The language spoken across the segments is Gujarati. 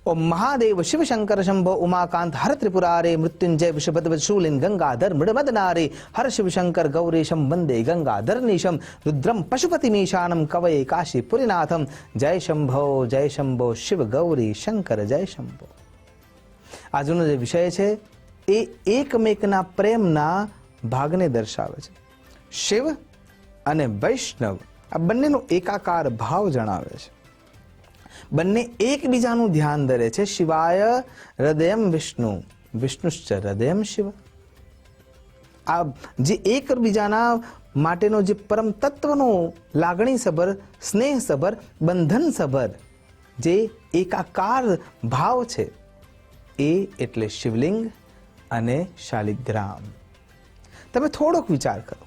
ओम महादेव शिव शंकर शंभो उमाकांत हर त्रिपुरारे मृत्युंजय विषभद्र शूलिन गंगाधर मृडमदनारे हर शिव शंकर गौरेशम वंदे गंगाधर नीशम रुद्रम पशुपतिमीशानम कवये काशीपुरीनाथम जय शंभो शिव गौरी शंकर जय शंभो। આજનો જે વિષય છે એ એકમેકના પ્રેમના ભાગને દર્શાવે છે। શિવ અને વૈષ્ણવ આ બંનેનો એકાકાર ભાવ જણાવે છે। બંને એકબીજાનું ધ્યાન ધરે છે। શિવાય હૃદયમ વિષ્ણુ વિષ્ણુશ્ચ હૃદયમ શિવ। આ જે એકબીજાના માટેનો જે પરમ તત્વનો લાગણીસભર સ્નેહસભર બંધનસભર જે એકાકાર ભાવ છે એ એટલે શિવલિંગ અને શાલિગ્રામ। તમે થોડોક વિચાર કરો,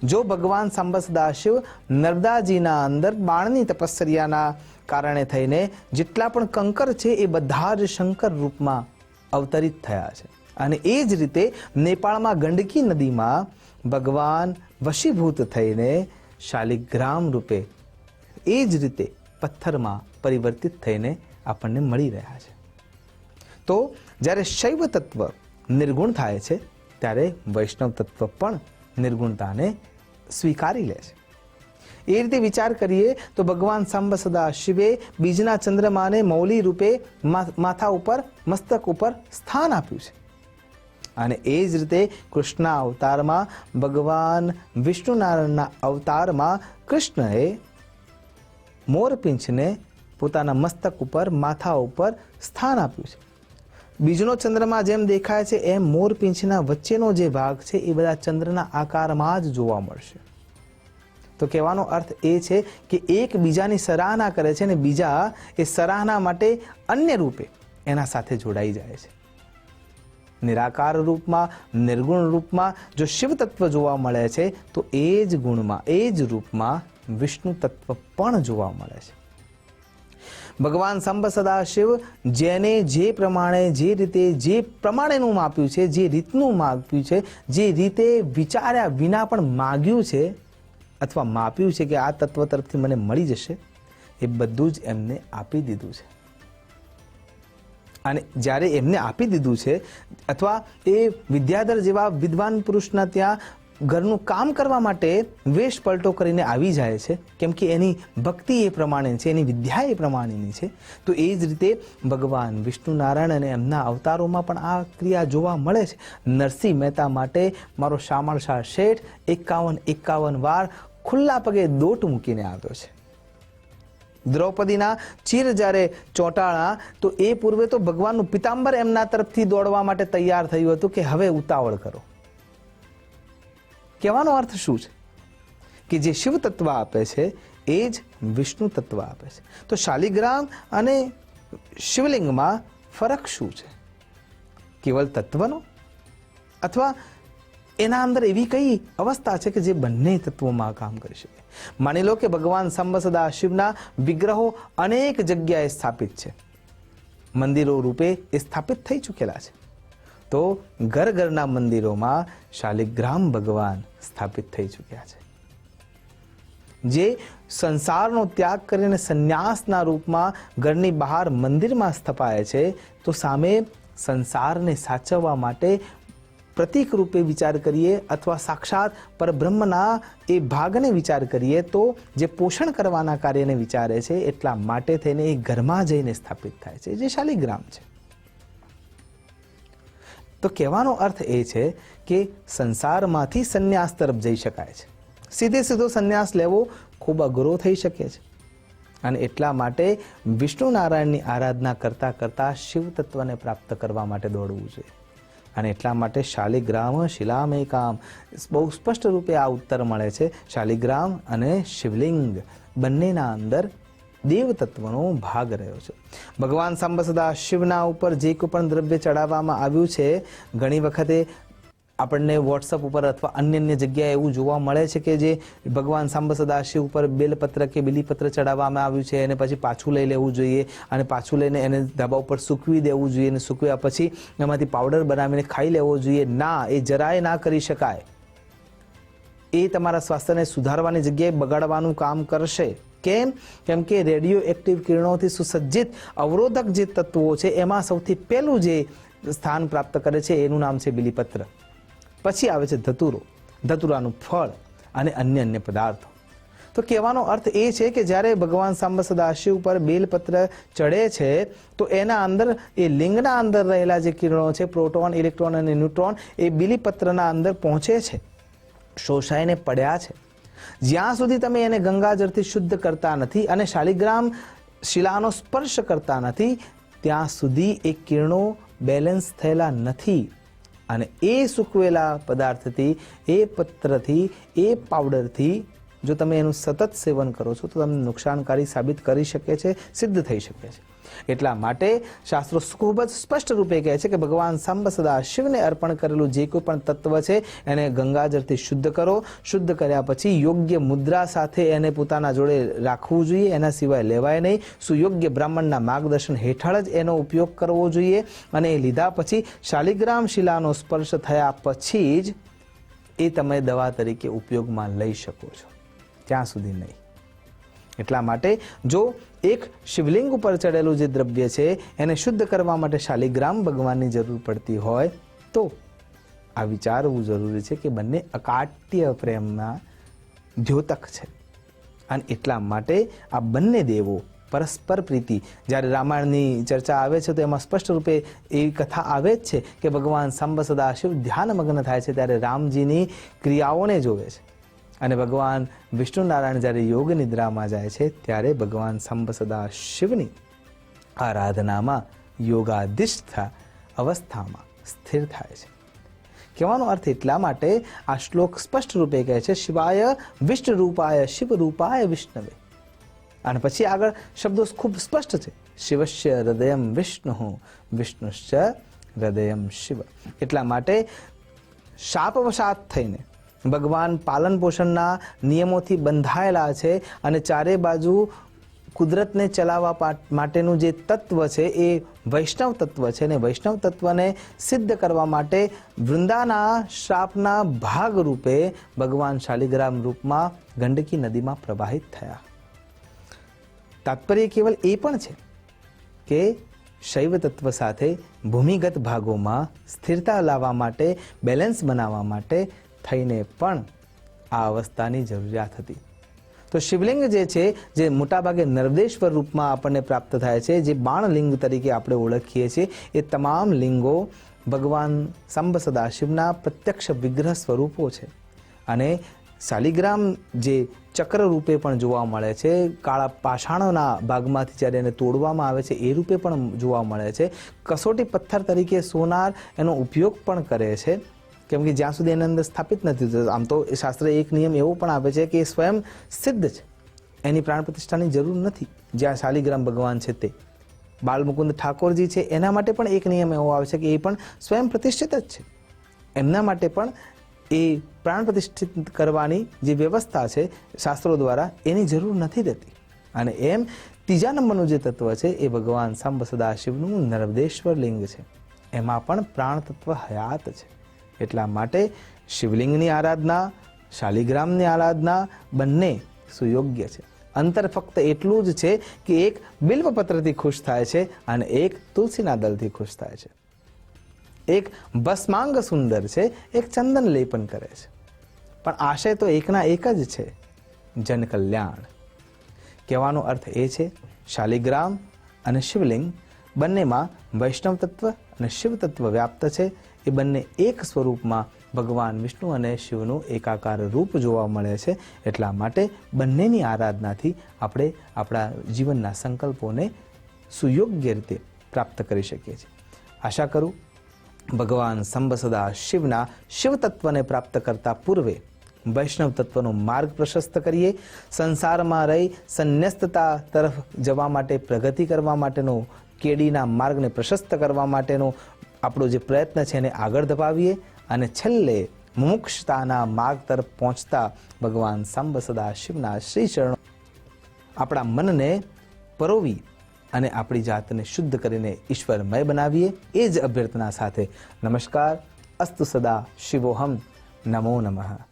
જો ભગવાન સાંબ સદાશિવ નર્મદાજીના અંદર બાણની તપસ્યાના કારણે થઈને જેટલા પણ કંકર છે એ બધા જ શંકર રૂપમાં અવતરિત થયા છે, અને એ જ રીતે નેપાળમાં ગંડકી નદીમાં ભગવાન વશીભૂત થઈને શાલિગ્રામ રૂપે એ જ રીતે પથ્થરમાં પરિવર્તિત થઈને આપણને મળી રહ્યા છે। તો જ્યારે શૈવ તત્વ નિર્ગુણ થાય છે ત્યારે વૈષ્ણવ તત્વ પણ નિર્ગુણતાને સ્વીકારી લે છે। એ રીતે વિચાર કરીએ તો ભગવાન સાંબ સદા શિવે બીજના ચંદ્રમાને મૌલી રૂપે માથા ઉપર મસ્તક ઉપર સ્થાન આપ્યું છે, અને એ જ રીતે કૃષ્ણના અવતારમાં ભગવાન વિષ્ણુનારાયણના અવતારમાં કૃષ્ણએ મોરપીંછને પોતાના મસ્તક ઉપર માથા ઉપર સ્થાન આપ્યું છે। બીજનો ચંદ્રમા જેમ દેખાય છે એમ મોરપીંછના વચ્ચેનો જે ભાગ છે એ બધા ચંદ્રના આકારમાં જ જોવા મળશે। તો કહેવાનો અર્થ એ છે કે એક બીજાની સરાહના કરે છે અને બીજા એ સરાહના માટે અન્ય રૂપે એના સાથે જોડાઈ જાય છે। નિરાકાર રૂપમાં નિર્ગુણ રૂપમાં જો શિવ તત્વ જોવા મળે છે તો એ જ ગુણમાં એ જ રૂપમાં વિષ્ણુ તત્વ પણ જોવા મળે છે। ભગવાન સાંબ સદાશિવ જેને જે પ્રમાણે જે રીતે જે પ્રમાણેનું માપ્યું છે, જે રીતનું માપ્યું છે, જે રીતે વિચાર્યા વિના પણ માગ્યું છે અથવા માપ્યું છે કે આ તત્વ તરફથી મને મળી જશે, એ બધું જ એમને આપી દીધું છે। અને જ્યારે એમને આપી દીધું છે અથવા એ વિદ્યાધર જેવા વિદ્વાન પુરુષના ત્યાં ઘરનું કામ કરવા માટે વેશ પલટો કરીને આવી જાય છે, કેમ કે એની ભક્તિ એ પ્રમાણે છે, એની વિદ્યા એ પ્રમાણેની છે। તો એ જ રીતે ભગવાન વિષ્ણુ નારાયણ અને એમના અવતારોમાં પણ આ ક્રિયા જોવા મળે છે। નરસિંહ મહેતા માટે મારો શામળશાહ શેઠ 51 વાર ખુલ્લા પગે દોટ મૂકીને આવ્યો છે। દ્રૌપદીના ચીર જ્યારે ચોંટાળા તો એ પૂર્વે તો ભગવાનનું પિતાંબર એમના તરફથી દોડવા માટે તૈયાર થયું હતું કે હવે ઉતાવળ કરો। કહેવાનો અર્થ શું છે કે જે શિવ તત્વ આપે છે એ જ વિષ્ણુ તત્વ આપે છે। તો શાલિગ્રામ અને શિવલિંગમાં ફરક શું છે? કેવલ તત્વનો, અથવા એના અંદર એવી કઈ અવસ્થા છે કે જે બંને તત્વોમાં કામ કરી શકે? માની લો કે ભગવાન સાંબ સદા શિવના વિગ્રહો અનેક જગ્યાએ સ્થાપિત છે, મંદિરો રૂપે એ સ્થાપિત થઈ ચૂકેલા છે, તો ઘરના મંદિરોમાં શાલિગ્રામ ભગવાન સ્થાપિત થઈ ચૂક્યા છે। જે સંસારનો ત્યાગ કરીને સંન્યાસના રૂપમાં ઘરની બહાર મંદિરમાં સ્થપાય છે, તો સામે સંસારને સાચવવા માટે પ્રતીક રૂપે વિચાર કરીએ અથવા સાક્ષાત પરબ્રહ્મના એ ભાગને વિચાર કરીએ તો જે પોષણ કરવાના કાર્યને વિચારે છે એટલા માટે થઈને એ ઘરમાં જઈને સ્થાપિત થાય છે, જે શાલિગ્રામ છે। તો કહેવાનો અર્થ એ છે કે સંસારમાંથી સંન્યાસ તરફ જઈ શકાય છે। સીધો સંન્યાસ લેવો ખૂબ અઘરો થઈ શકે છે, અને એટલા માટે વિષ્ણુ નારાયણની આરાધના કરતાં કરતાં શિવ તત્વને પ્રાપ્ત કરવા માટે દોડવું જોઈએ। અને એટલા માટે શાલિગ્રામ શિલામેકામ બહુ સ્પષ્ટ રૂપે આ ઉત્તર મળે છે। શાલિગ્રામ અને શિવલિંગ બંનેના અંદર દેવ તત્વનો ભાગ રહ્યો છે। ભગવાન સાંબ સદા શિવના ઉપર જે કોઈ પણ દ્રવ્ય ચડાવવામાં આવ્યું છે, ઘણી વખતે આપણને વોટ્સઅપ ઉપર અથવા અન્ય જગ્યાએ એવું જોવા મળે છે કે જે ભગવાન સાંબ સદા શિવ ઉપર બેલપત્ર કે બિલીપત્ર ચડાવવામાં આવ્યું છે એને પછી પાછું લઈ લેવું જોઈએ, અને પાછું લઈને એને ધાબા ઉપર સૂકવી દેવું જોઈએ, અને સૂકવ્યા પછી એમાંથી પાવડર બનાવીને ખાઈ લેવો જોઈએ। ના, એ જરાય ના કરી શકાય। એ તમારા સ્વાસ્થ્યને સુધારવાની જગ્યાએ બગાડવાનું કામ કરશે। કેમ? કેમ કે રેડિયો એક્ટિવ કિરણોથી સુસજ્જિત અવરોધક જે તત્વો છે એમાં સૌથી પહેલું જે સ્થાન પ્રાપ્ત કરે છે એનું નામ છે બિલીપત્ર. પછી આવે છે ધતુરો, ધતુરાનું ફળ અને અન્ય પદાર્થો. તો કહેવાનો અર્થ એ છે કે જ્યારે ભગવાન સાંબ સદાશિવ પર બેલપત્ર ચડે છે તો એના અંદર એ લિંગના અંદર રહેલા જે કિરણો છે પ્રોટોન, ઇલેક્ટ્રોન અને ન્યુટ્રોન એ બિલીપત્રના અંદર પહોંચે છે, શોષાઈને પડ્યા છે. જ્યાં સુધી તમે એને ગંગાજળથી શુદ્ધ કરતા નથી અને શાલિગ્રામ શિલાનો સ્પર્શ કરતા નથી ત્યાં સુધી એ કિરણો બેલેન્સ થયેલા નથી. અને એ સૂકવેલા પદાર્થથી, એ પત્રથી, એ પાવડરથી જો તમે એનું સતત સેવન કરો છો તો તમને નુકસાનકારી સાબિત કરી શકે છે, સિદ્ધ થઈ શકે છે. એટલા માટે શાસ્ત્રો ખૂબ જ સ્પષ્ટ રૂપે કહે છે કે ભગવાન સાંબ સદા શિવને અર્પણ કરેલું જે કોઈ પણ તત્વ છે એને ગંગાજળથી શુદ્ધ કરો. શુદ્ધ કર્યા પછી યોગ્ય મુદ્રા સાથે એને પોતાના જોડે રાખવું જોઈએ, એના સિવાય લેવાય નહીં. સુયોગ્ય બ્રાહ્મણના માર્ગદર્શન હેઠળ જ એનો ઉપયોગ કરવો જોઈએ અને એ લીધા પછી શાલિગ્રામ શિલાનો સ્પર્શ થયા પછી જ એ તમે દવા તરીકે ઉપયોગમાં લઈ શકો છો, ત્યાં સુધી નહીં. એટલા માટે જો એક શિવલિંગ ઉપર ચડેલું જે દ્રવ્ય છે એને શુદ્ધ કરવા માટે શાલિગ્રામ ભગવાનની જરૂર પડતી હોય તો આ વિચારવું જરૂરી છે કે બંને અકાટ્ય પ્રેમના દ્યોતક છે. અને એટલા માટે આ બંને દેવો પરસ્પર પ્રીતિ, જ્યારે રામાયણની ચર્ચા આવે છે તો એમાં સ્પષ્ટ રૂપે એવી કથા આવે જ છે કે ભગવાન સાંબ સદાશિવ ધ્યાનમગ્ન થાય છે ત્યારે રામજીની ક્રિયાઓને જોવે છે અને ભગવાન વિષ્ણુ નારાયણ જ્યારે યોગ નિદ્રામાં જાય છે ત્યારે ભગવાન સાંબ સદાશિવની આરાધનામાં યોગાધિષ્ઠ અવસ્થામાં સ્થિર થાય છે. કહેવાનો અર્થ એટલા માટે આ શ્લોક સ્પષ્ટ રૂપે કહે છે શિવાય વિષ્ણુ રૂપાય શિવ રૂપાય વિષ્ણવે. અને પછી આગળ શબ્દો ખૂબ સ્પષ્ટ છે, શિવસ્ય હૃદયમ વિષ્ણુ વિષ્ણુશ્ચ હૃદયમ શિવ. એટલા માટે શાપવશાત થઈને ભગવાન પાલન પોષણના નિયમોથી બંધાયેલા છે અને ચારે બાજુ કુદરતને ચલાવવા માટેનું જે તત્વ છે એ વૈષ્ણવ તત્વ છે અને વૈષ્ણવ તત્વને સિદ્ધ કરવા માટે વૃંદાના શ્રાપના ભાગ રૂપે ભગવાન શાલિગ્રામ રૂપમાં ગંડકી નદીમાં પ્રવાહિત થયા. તાત્પર્ય કેવલ એ પણ છે કે શૈવ તત્વ સાથે ભૂમિગત ભાગોમાં સ્થિરતા લાવવા માટે, બેલેન્સ બનાવવા માટે થઈને પણ આ અવસ્થાની જરૂરિયાત હતી. તો શિવલિંગ જે છે જે મોટાભાગે નર્મદેશ્વર રૂપમાં આપણને પ્રાપ્ત થાય છે, જે બાણલિંગ તરીકે આપણે ઓળખીએ છીએ, એ તમામ લિંગો ભગવાન સાંબ સદાશિવના પ્રત્યક્ષ વિગ્રહ સ્વરૂપો છે. અને શાલિગ્રામ જે ચક્ર રૂપે પણ જોવા મળે છે, કાળા પાષાણોના ભાગમાંથી જ્યારે એને તોડવામાં આવે છે એ રૂપે પણ જોવા મળે છે. કસોટી પથ્થર તરીકે સોનાર એનો ઉપયોગ પણ કરે છે, કેમ કે જ્યાં સુધી એની અંદર સ્થાપિત નથી થતું. આમ તો શાસ્ત્રે એક નિયમ એવો પણ આપે છે કે એ સ્વયં સિદ્ધ છે, એની પ્રાણ પ્રતિષ્ઠાની જરૂર નથી. જ્યાં શાલિગ્રામ ભગવાન છે તે બાલમુકુંદ ઠાકોરજી છે એના માટે પણ એક નિયમ એવો આવે છે કે એ પણ સ્વયં પ્રતિષ્ઠિત જ છે. એમના માટે પણ એ પ્રાણ પ્રતિષ્ઠિત કરવાની જે વ્યવસ્થા છે શાસ્ત્રો દ્વારા એની જરૂર નથી રહેતી. અને એમ ત્રીજા નંબરનું જે તત્વ છે એ ભગવાન સાંબ સદાશિવનું નર્મદેશ્વર લિંગ છે, એમાં પણ પ્રાણ તત્વ હયાત છે. એટલા માટે શિવલિંગની આરાધના, શાલિગ્રામની આરાધના બંને સુયોગ્ય છે. અંતર ફક્ત એટલું જ છે કે એક બિલ્વપત્રથી ખુશ થાય છે અને એક તુલસીના દળથી ખુશ થાય છે. એક ભસ્માંગ સુંદર છે, એક ચંદન લેપન કરે છે, પણ આશય તો એકના એક જ છે, જન કલ્યાણ. કહેવાનો અર્થ એ છે શાલિગ્રામ અને શિવલિંગ બંનેમાં વૈષ્ણવ તત્વ અને શિવ તત્વ વ્યાપ્ત છે. એ બંને એક સ્વરૂપમાં ભગવાન વિષ્ણુ અને શિવનું એકાકાર રૂપ જોવા મળે છે. એટલા માટે બંનેની આરાધનાથી આપણે આપણા જીવનના સંકલ્પોને સુયોગ્ય રીતે પ્રાપ્ત કરી શકીએ છીએ. આશા કરું ભગવાન સાંબ સદા શિવના શિવ તત્વને પ્રાપ્ત કરતા પૂર્વે વૈષ્ણવ તત્વનો માર્ગ પ્રશસ્ત કરીએ. સંસારમાં રહી સંન્યસ્તતા તરફ જવા માટે, પ્રગતિ કરવા માટેનો, કેડીના માર્ગને પ્રશસ્ત કરવા માટેનો આપણો જે પ્રયત્ન છે એને આગળ ધપાવીએ અને છેલ્લે મુમુક્ષતાના માર્ગ તરફ પહોંચતા ભગવાન સાંબ સદા શિવના શ્રી ચરણો આપણા મનને પરોવી અને આપણી જાતને શુદ્ધ કરીને ઈશ્વરમય બનાવીએ. એ જ અભ્યર્થના સાથે નમસ્કાર. અસ્તુ સદા શિવોહમ. નમો નમઃ.